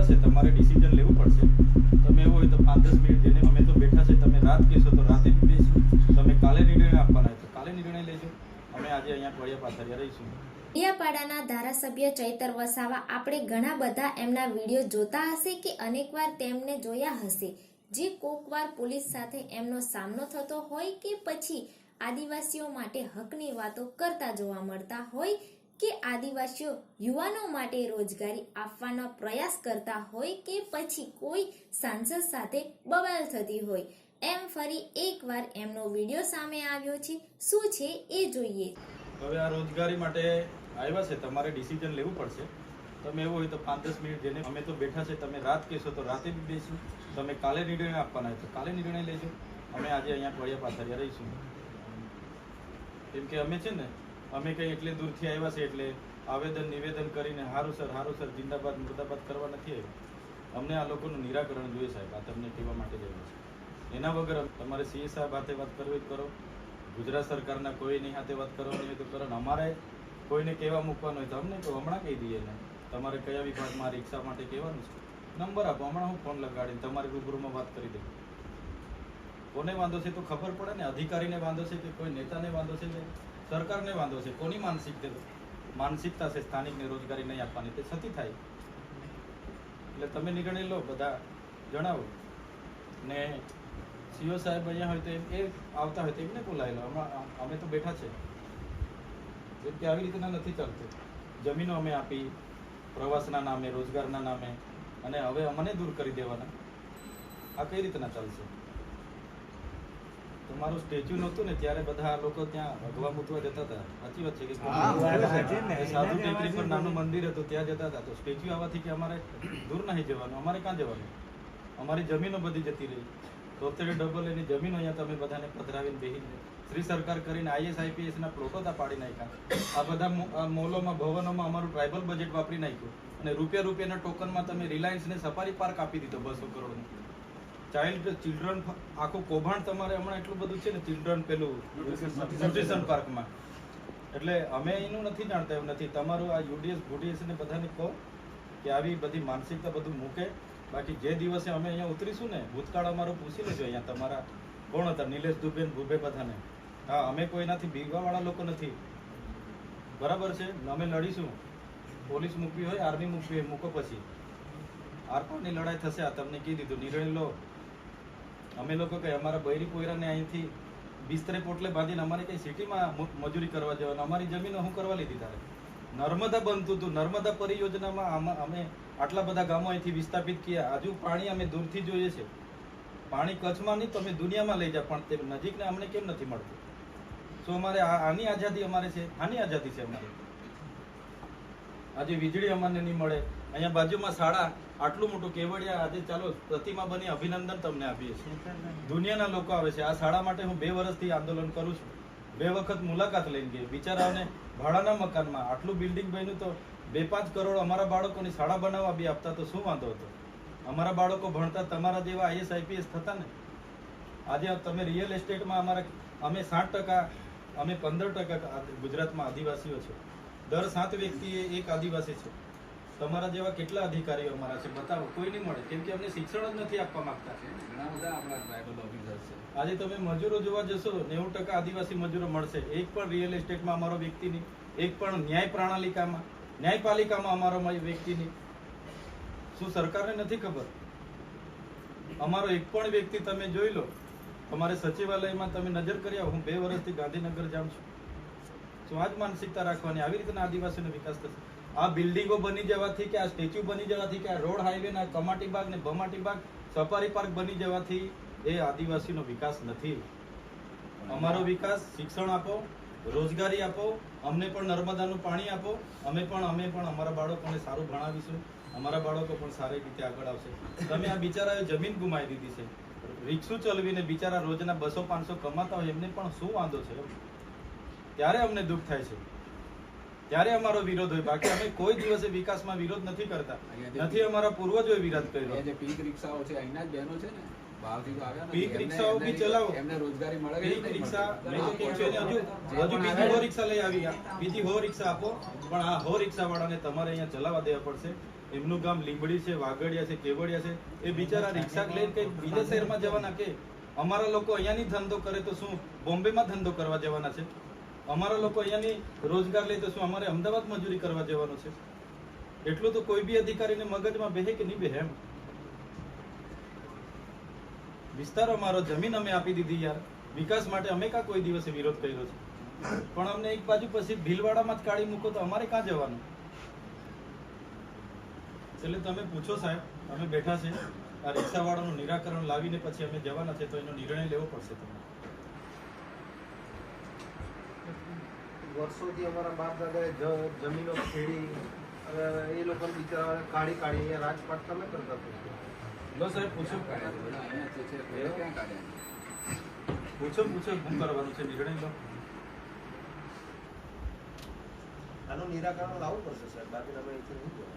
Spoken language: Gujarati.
આવ્યા છે, તમારે ડિસિઝન લેવું પડશે. તમે એવું હોય તો 5-10 મિનિટ જઈને અમે તો બેઠા છે, તમે રાત કહેશો તો રાતે બી બેસીશું, તમે કાલે નિર્ણય આપવાના હોય તો કાલે નિર્ણય લેજો. અમે આજે અહીંયા ફળિયા પાથરિયા રહીશું. ડેડિયાપાડાના ધારાસભ્ય ચૈતર વસાવા આપણે ઘણા બધા એમના વિડીયો જોતા હશે કે અનેકવાર તેમને જોયા હશે, જે કોકવાર પોલીસ સાથે એમનો સામનો થતો હોય કે પછી આદિવાસીઓ માટે હકની વાતો કરતા જોવા મળતા હોય કે આદિવાસીઓ યુવાનો માટે રોજગારી આપવાનો પ્રયાસ કરતા હોય કે પછી કોઈ સાંસદ સાથે બબાલ થતી હોય, એમ ફરી એકવાર એમનો વિડીયો સામે આવ્યો છે. શું છે એ જોઈએ. હવે આ રોજગારી માટે આવ્યા છે, તમારે ડિસિઝન લેવું પડશે. તમે એવું હોય તો 5-10 મિનિટ જઈને અમે તો બેઠા છે, તમે રાત કહેશો તો રાતે બી બેસીશું, તમે કાલે નિર્ણય આપવાના હોય તો કાલે નિર્ણય લેજો. અમે આજે અહીંયા ફળિયા પાથરિયા રહીશું. કેમ કે અમે છે ને, અમે કંઈ એટલે દૂરથી આવ્યા છે એટલે આવેદન નિવેદન કરીને હારું સર જિંદાબાદ મુર્દાબાદ કરવા નથી આવ્યા. અમને આ લોકોનું નિરાકરણ જોઈએ સાહેબ, આ તમને કહેવા માટે જ આવ્યા છે. એના વગર તમારે સીએ સાહેબ હાથે વાત કરવી જ કરો, ગુજરાત સરકારના કોઈની હાથે વાત કરવાની હોય તો કરો. અમારે કોઈને કહેવા મૂકવાનું હોય તો અમને તો હમણાં કહી દઈએ ને, તમારે કયા વિભાગમાં રિક્ષા માટે કહેવાનું છે, નંબર આપો, હમણાં હું ફોન લગાડીને તમારી રૂબરૂમાં વાત કરી દઉં. કોને વાંધો છે તો ખબર પડે ને, અધિકારીને વાંધો છે કે કોઈ નેતાને વાંધો છે કે સરકારને વાંધો છે, કોની માનસિકતા છે સ્થાનિકને રોજગારી નહીં આપવાની, તે છતી થાય. એટલે તમે નિર્ણય લો, બધા જણાવો. ને સીઓ સાહેબ અહીંયા હોય તો એ આવતા હોય તો એમને બોલાવી લો. હમણાં અમે તો બેઠા છે. જેમ કે આવી રીતના નથી ચાલતું. જમીનો અમે આપી પ્રવાસના નામે, રોજગારના નામે, અને હવે અમને દૂર કરી દેવાના. આ કઈ રીતના ચાલશે? તમારું સ્ટેચ્યુ નહોતું ને ત્યારે બધા લોકો ત્યાં ભગવા મૂતવા જતા હતા. સાચી વાત છે કે સાધુ ટેકરી પર નાનું મંદિર હતું, ત્યાં જતા હતા. તો સ્ટેચ્યુ આવવાથી કે અમારે દૂર નહીં જવાનું, અમારે ક્યાં જવાનું? અમારી જમીનો બધી જતી રહી. તો અત્યારે ડબલ એની જમીનો અહીંયા તમે બધાને પધરાવીને બેહીને શ્રી સરકાર કરીને IAS ના પ્લોટો પાડી નાખ્યા. આ બધા મોલોમાં ભવનોમાં અમારું ટ્રાઇબલ બજેટ વાપરી નાખ્યું, અને રૂપિયાના ટોકનમાં તમે રિલાયન્સને સફારી પાર્ક આપી દીધો 200 કરોડનું. ચિલ્ડ્રન આખું કૌભાંડ તમારે હમણાં એટલું બધું છે ને, ચિલ્ડ્રન પેલું ન્યુટ્રિશન પાર્કમાં. એટલે અમે એનું નથી જાણતા, એવું નથી. તમારું આ UDS ને બધાને કહો કે આવી બધી માનસિકતા બધું મૂકે. બાકી જે દિવસે અમે અહીંયા ઉતરીશું ને, ભૂતકાળ અમારો પૂછી લેજો. અહીંયા તમારા કોણ હતા? નિલેશ દુબે, ભૂપે, બધાને. હા, અમે કોઈનાથી બીગવાવાળા લોકો નથી, બરાબર છે. અમે લડીશું. પોલીસ મૂકવી હોય, આર્મી મૂકવી હોય, મૂકો. પછી આરપારની લડાઈ થશે. આ તમને કહી દીધું, નિર્ણય લો. અમે લોકો કઈ અમારા બૈરી પોયરાને અહીંથી બિસ્તરે પોટલે બાંધીને અમારે કઈ સિટીમાં મજૂરી કરવા જવાનું? અમારી જમીનો શું કરવા લીધી તારે? નર્મદા બનતું હતું, નર્મદા પરિયોજનામાં અમે આટલા બધા ગામો અહીંથી વિસ્થાપિત કર્યા. હજુ પાણી અમે દૂરથી જોઈએ છે. પાણી કચ્છમાં નહીં, તમે દુનિયામાં લઈ જાઓ, પણ તે નજીકને અમને કેમ નથી મળતું? શું અમારે આની આઝાદી અમારે છે? આની આઝાદી છે અમારી. આજે વીજળી અમને નહીં મળે. અહીંયા બાજુમાં શાળા, આટલું મોટું કેવડિયા, આજે ચાલો પ્રતિમા બની અભિનંદન તમને આપીએ છીએ. દુનિયાના લોકો આવે છે આ શાળા માટે. હું 2 વર્ષથી આંદોલન કરું છું. 2 વખત મુલાકાત લઈને ગઈ. બિચારાઓને ભાડાના મકાનમાં આટલું બિલ્ડિંગ બન્યું તો 2-5 કરોડ અમારા બાળકોની શાળા બનાવવા બી આપતા તો શું વાંધો હતો? અમારા બાળકો ભણતા, તમારા જેવા IAS થતા ને. આજે તમે રિયલ એસ્ટેટમાં અમે 60%, અમે 15% ગુજરાતમાં આદિવાસીઓ છે. દર 7 વ્યક્તિએ એક આદિવાસી છે. તમારા જેવા કેટલા અધિકારીઓ અમારા છે? બતાવો. કોઈ નહીં મળે, કેમ કે અમને શિક્ષણ જ નથી આપવા માંગતા. ઘણા બધા આપણા ટ્રાઇબલ ઓફિસર્સ છે. આજે તમે મજૂરો જોવા જશો, 90% આદિવાસી મજૂરો મળશે. એક પણ રિયલ એસ્ટેટમાં અમારો વ્યક્તિ નહીં, એક પણ ન્યાયપાલિકામાં અમારો વ્યક્તિ નહીં. શું સરકારને નથી ખબર? અમારો એક પણ વ્યક્તિ તમે જોઈ લો. અમારે સચિવાલયમાં તમે નજર કરી આવો. હું 2 વર્ષથી ગાંધીનગર જાઉં છું. શું આ જ માનસિકતા રાખવાની? આવી રીતના આદિવાસીનો વિકાસ થશે? આ બિલ્ડિંગો બની જવાથી કે આ સ્ટેચ્યુ બની જવાથી કે આ રોડ હાઈવે ના કમાટી બાગ ને ભમાટી બાગ સફારી પાર્ક બની જવાથી એ આદિવાસીનો વિકાસ નથી. અમારો વિકાસ શિક્ષણ આપો, રોજગારી આપો, અમને પણ નર્મદાનું પાણી આપો. અમે પણ અમારા બાળકોને સારું ભણાવીશું. અમારા બાળકો પણ સારી રીતે આગળ આવશે. તમે આ બિચારાએ જમીન ગુમાવી દીધી છે. રિક્ષું ચલાવીને બિચારા રોજના 200-500 કમાતા હોય, એમને પણ શું વાંધો છે? ત્યારે અમને દુઃખ થાય છે, ત્યારે અમારો વિરોધ હોય. બાકી અમે કોઈ દિવસે વિકાસમાં વિરોધ નથી કરતા. નથી અમારા પૂર્વજોએ વિરોધ કર્યો. જે પિંક રિક્ષાઓ છે અહીંના જ બહેનો છે ને, બહારથી તો આવ્યા પીક નથી. રિક્ષાઓ બી ચલાવો. એમને રોજગારી મળે કે પીક નહીં રિક્ષા મળતી? મેં તો કહ્યું છે ને, હજુ બીજી હો રિક્ષા લઈ આવી ગયા. બીજી હો રિક્ષા આપો, પણ આ હો રિક્ષા વાળાને તમારે અહીંયા ચલાવવા દેવા પડશે. એમનું ગામ લીંબડી છે, વાગડિયા છે, કેવડિયા છે. એ બિચારા રિક્ષા લઈને કઈ બીજા શહેરમાં જવાના કે અમારા લોકો અહીંયાની ધંધો કરે તો શું બોમ્બેમાં ધંધો કરવા જવાના છે? અમારા લોકો અહીંયાની રોજગાર લે તો શું અમારે અમદાવાદ મજૂરી કરવા જવાનું છે? એટલું તો કોઈ બી અધિકારીને મગજમાં બેહે કે નહીં બેહે એમ. વિસ્તારો અમારો, જમીન અમે આપી દીધી યાર. વિકાસ માટે અમે કાં કોઈ દિવસે વિરોધ કર્યો છે? પણ અમને એક બાજુ પછી ભીલવાડામાં જ કાઢી મૂકો તો અમારે ક્યાં જવાનું? એટલે તમે પૂછો સાહેબ, અમે બેઠા છે. આ રિક્ષાવાળાનું નિરાકરણ લાવીને પછી અમે જવાના છે, તો એનો નિર્ણય લેવો પડશે તમારે. વર્ષોથી અમારા બાપ દાદાએ જમીનો ખેડી, હવે એ લોકો બિચારા કાઢી કાઢી રાજપાટ તમે કરતા હતા. લો સાહેબ પૂછો, કાઢ્યા છે બધા. અહીંયા જે છે તે ક્યાં કાઢ્યા? પૂછો શું કરવાનું છે, નિર્ણય લો. આનું નિરાકરણ લાવવું પડશે સાહેબ, બાકી તમે અહીંથી નહીં જાઓ.